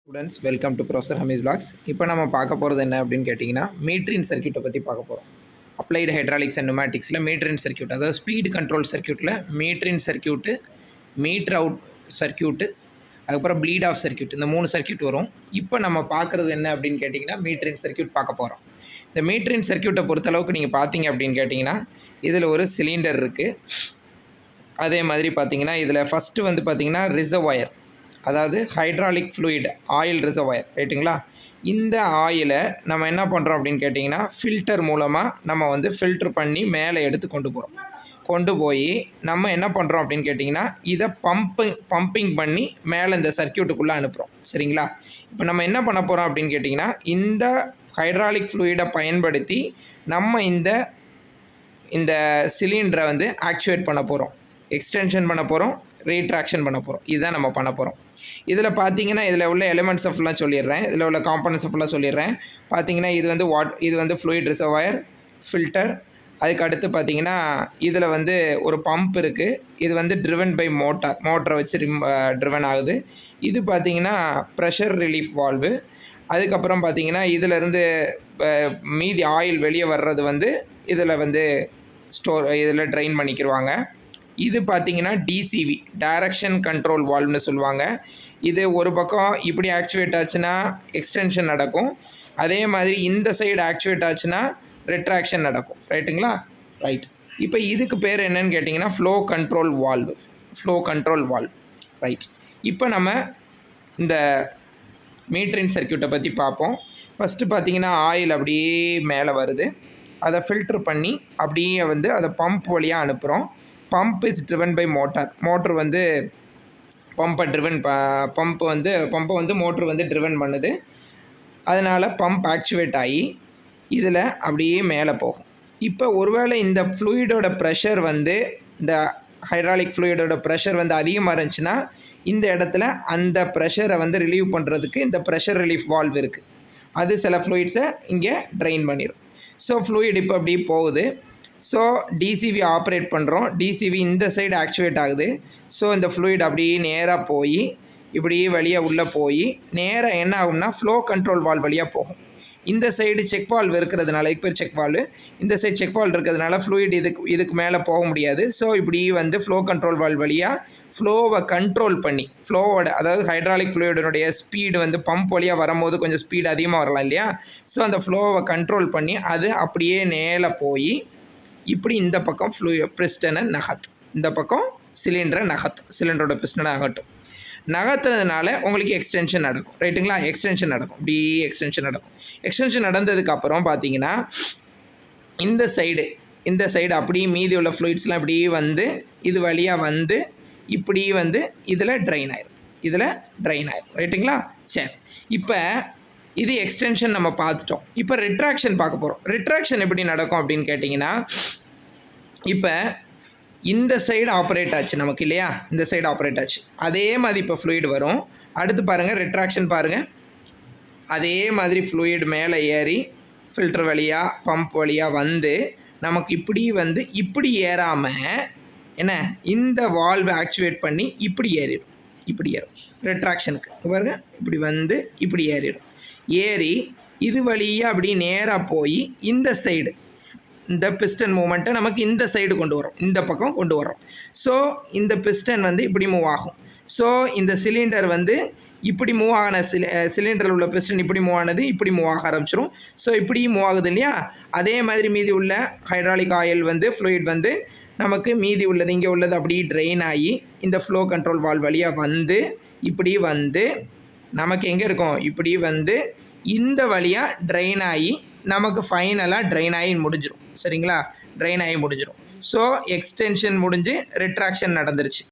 Students welcome to professor ஹமீஸ் blogs. இப்போ நம்ம பார்க்க போகிறது என்ன அப்படின்னு கேட்டிங்கன்னா மீட்டரின் சர்க்யூட்டை பற்றி பார்க்க போகிறோம். அப்ளைடு ஹைட்ராலிக்ஸ் அண்ட் நியூமேட்டிக்ஸில் மீட்டரின் சர்க்யூட், அதாவது ஸ்பீடு கண்ட்ரோல் சர்க்யூட்டில் மீட்டரின் சர்க்யூட்டு, மீட்டர் அவுட் சர்க்யூட்டு, அதுக்கப்புறம் ப்ளீட் ஆஃப் சர்க்யூட், இந்த 3 சர்க்யூட் வரும். இப்போ நம்ம பார்க்குறது என்ன அப்படின்னு கேட்டிங்கன்னா மீட்டரின் சர்க்யூட் பார்க்க போகிறோம். இந்த மீட்டரின் சர்க்யூட்டை பொறுத்தளவுக்கு நீங்கள் பார்த்தீங்க அப்படின்னு கேட்டிங்கன்னா இதில் ஒரு சிலிண்டர் இருக்குது. அதே மாதிரி பார்த்தீங்கன்னா இதில் ஃபஸ்ட்டு வந்து பார்த்திங்கன்னா ரிசர்வாயர், அதாவது ஹைட்ராலிக் ஃப்ளூயிட் ஆயில் ரிசர்வாயர், ரைட்டுங்களா? இந்த ஆயிலை நம்ம என்ன பண்ணுறோம் அப்படின்னு கேட்டிங்கன்னா ஃபில்டர் மூலமாக நம்ம வந்து ஃபில்ட்ரு பண்ணி மேலே எடுத்து கொண்டு போய் நம்ம என்ன பண்ணுறோம் அப்படின்னு கேட்டிங்கன்னா இதை பம்பிங் பண்ணி மேலே இந்த சர்க்யூட்டுக்குள்ளே அனுப்புகிறோம், சரிங்களா? இப்போ நம்ம என்ன பண்ண போகிறோம் அப்படின்னு கேட்டிங்கன்னா இந்த ஹைட்ராலிக் ஃப்ளூயிடை பயன்படுத்தி நம்ம இந்த சிலிண்டரை வந்து ஆக்சுவேட் பண்ண போகிறோம், எக்ஸ்டென்ஷன் பண்ண போகிறோம், ரீட்ராக்ஷன் பண்ண போகிறோம். இதுதான் நம்ம பண்ண போகிறோம். இதில் பார்த்தீங்கன்னா இதில் உள்ள எலிமெண்ட்ஸை ஃபுல்லாக சொல்லிடுறேன், இதில் உள்ள காம்பனன்ட்ஸை ஃபுல்லாக சொல்லிடுறேன். பார்த்தீங்கன்னா இது வந்து ஃப்ளூயிட் ரிசர்வாயர், ஃபில்டர். அதுக்கு அடுத்து பார்த்தீங்கன்னா இதில் வந்து ஒரு பம்ப் இருக்குது. இது வந்து ட்ரிவன் பை மோட்டரை வச்சு ட்ரிவன் ஆகுது. இது பார்த்தீங்கன்னா ப்ரெஷர் ரிலீஃப் வால்வு. அதுக்கப்புறம் பார்த்தீங்கன்னா இதிலேருந்து மீதி ஆயில் வெளியே வர்றது வந்து இதில் வந்து இதில் ட்ரைன் பண்ணிக்கிடுவாங்க. இது பார்த்தீங்கன்னா டிசிவி, டைரக்ஷன் கண்ட்ரோல் வால்வ்னு சொல்லுவாங்க. இது ஒரு பக்கம் இப்படி ஆக்சுவேட் ஆச்சுன்னா எக்ஸ்டென்ஷன் நடக்கும், அதே மாதிரி இந்த சைடு ஆக்சுவேட் ஆச்சுன்னா ரெட்ராக்ஷன் நடக்கும், ரைட்டுங்களா? ரைட். இப்போ இதுக்கு பேர் என்னன்னு கேட்டிங்கன்னா ஃப்ளோ கண்ட்ரோல் வால்வ், ரைட். இப்போ நம்ம இந்த மீட்டரின் சர்க்யூட்டை பற்றி பார்ப்போம். ஃபஸ்ட்டு பார்த்தீங்கன்னா ஆயில் அப்படியே மேலே வருது, அதை ஃபில்ட்ரு பண்ணி அப்படியே வந்து அதை பம்ப் வழியாக அனுப்புகிறோம். Pump is driven by motor வந்து பம்பை வந்து மோட்ரு வந்து ட்ரிவன் பண்ணுது. அதனால் பம்ப் ஆக்சுவேட் ஆகி இதில் அப்படியே மேலே போகும். இப்போ ஒருவேளை இந்த ஃப்ளூயிடோட ப்ரெஷர் வந்து இந்த ஹைட்ராலிக் ஃப்ளூயிடோட ப்ரெஷர் வந்து அதிகமாக இருந்துச்சுன்னா இந்த இடத்துல அந்த ப்ரெஷரை வந்து ரிலீவ் பண்ணுறதுக்கு இந்த ப்ரெஷர் ரிலீஃப் வால்வ் இருக்குது. அது சில ஃப்ளூயிட்ஸை இங்கே ட்ரைன் பண்ணிடும். ஸோ ஃப்ளூயிட் இப்போ அப்படியே போகுது. ஸோ டிசிவி ஆப்ரேட் பண்ணுறோம். டிசிவி இந்த சைடு ஆக்சுவேட் ஆகுது. ஸோ இந்த ஃப்ளூயிட் அப்படியே நேராக போய் இப்படியே வழியாக உள்ளே போய் நேராக என்ன ஆகும்னா ஃப்ளோ கண்ட்ரோல் வால்வ் வழியாக போகும். இந்த சைடு செக் வால்வ் இருக்கிறதுனால, இப்போ செக் வால்வு, இந்த சைடு செக் வால்வ் இருக்கிறதுனால ஃப்ளூயிட் இதுக்கு மேலே போக முடியாது. ஸோ இப்படி வந்து ஃப்ளோ கண்ட்ரோல் வால்வ் வழியாக ஃப்ளோவை கண்ட்ரோல் பண்ணி அதாவது ஹைட்ராலிக் ஃப்ளூயிடனுடைய ஸ்பீடு வந்து பம்ப் வழியாக வரும்போது கொஞ்சம் ஸ்பீடு அதிகமாக வரலாம் இல்லையா? ஸோ அந்த ஃப்ளோவை கண்ட்ரோல் பண்ணி அது அப்படியே நேராக போய் இப்படி இந்த பக்கம் பிஸ்டனை இந்த பக்கம் சிலிண்டரோட பிஸ்டனை நகர்த்துறதுனால உங்களுக்கு எக்ஸ்டென்ஷன் நடக்கும், ரைட்டுங்களா? எக்ஸ்டென்ஷன் நடக்கும், இப்படி எக்ஸ்டென்ஷன் நடந்ததுக்கப்புறம் பார்த்தீங்கன்னா இந்த சைடு அப்படியே மீதி உள்ள ஃப்ளூயிட்ஸ்லாம் இப்படி வந்து இது வழியாக வந்து இப்படி வந்து இதில் ட்ரைன் ஆயிரும், ரைட்டுங்களா? சரி, இப்போ இது எக்ஸ்டென்ஷன் நம்ம பார்த்துட்டோம். இப்போ ரிட்ராக்ஷன் பார்க்க போகிறோம். ரிட்ராக்ஷன் எப்படி நடக்கும் அப்படின்னு கேட்டிங்கன்னா இப்போ இந்த சைடு ஆப்ரேட் ஆச்சு நமக்கு இல்லையா? இந்த சைடு ஆப்ரேட் ஆச்சு. அதே மாதிரி இப்போ ஃப்ளூயிட் வரும். அடுத்து பாருங்கள், ரிட்ராக்ஷன் பாருங்கள். அதே மாதிரி ஃப்ளூயிட் மேலே ஏறி ஃபில்டர் வழியாக பம்ப் வழியாக வந்து நமக்கு இப்படி ஏறாமல் என்ன இந்த வால்வை ஆக்சுவேட் பண்ணி இப்படி ஏறும் ரிட்ராக்ஷனுக்கு. பாருங்கள், இப்படி வந்து இப்படி ஏறி இது வழியாக அப்படி நேராக போய் இந்த சைடு இந்த பிஸ்டன் மூமெண்ட்டை நமக்கு இந்த சைடு இந்த பக்கம் கொண்டு வரோம். ஸோ இந்த பிஸ்டன் வந்து இப்படி மூவ் ஆகும். ஸோ இந்த சிலிண்டர் வந்து இப்படி மூவ் ஆன சிலிண்டரில் உள்ள பிஸ்டன் இப்படி மூவ் ஆனது இப்படி மூவ் ஆக ஆரம்பிச்சிடும். ஸோ இப்படி மூவ் ஆகுது இல்லையா? அதே மாதிரி மீதி உள்ள ஹைட்ராலிக் ஆயில் வந்து ஃப்ளூயிட் வந்து நமக்கு மீதி உள்ளது இங்கே உள்ளது அப்படியே ட்ரெயின் ஆகி இந்த ஃப்ளோ கண்ட்ரோல் வால்வ் வழியாக வந்து இப்படி வந்து நமக்கு எங்கே இருக்கும், இப்படி வந்து இந்த வழியாக ட்ரெயின் ஆகி நமக்கு ஃபைனலாக ட்ரெயின் ஆகி முடிஞ்சிடும், சரிங்களா? ட்ரெயின் ஆகி முடிஞ்சிடும். ஸோ எக்ஸ்டென்ஷன் முடிஞ்சு ரிட்ராக்ஷன் நடந்துருச்சு.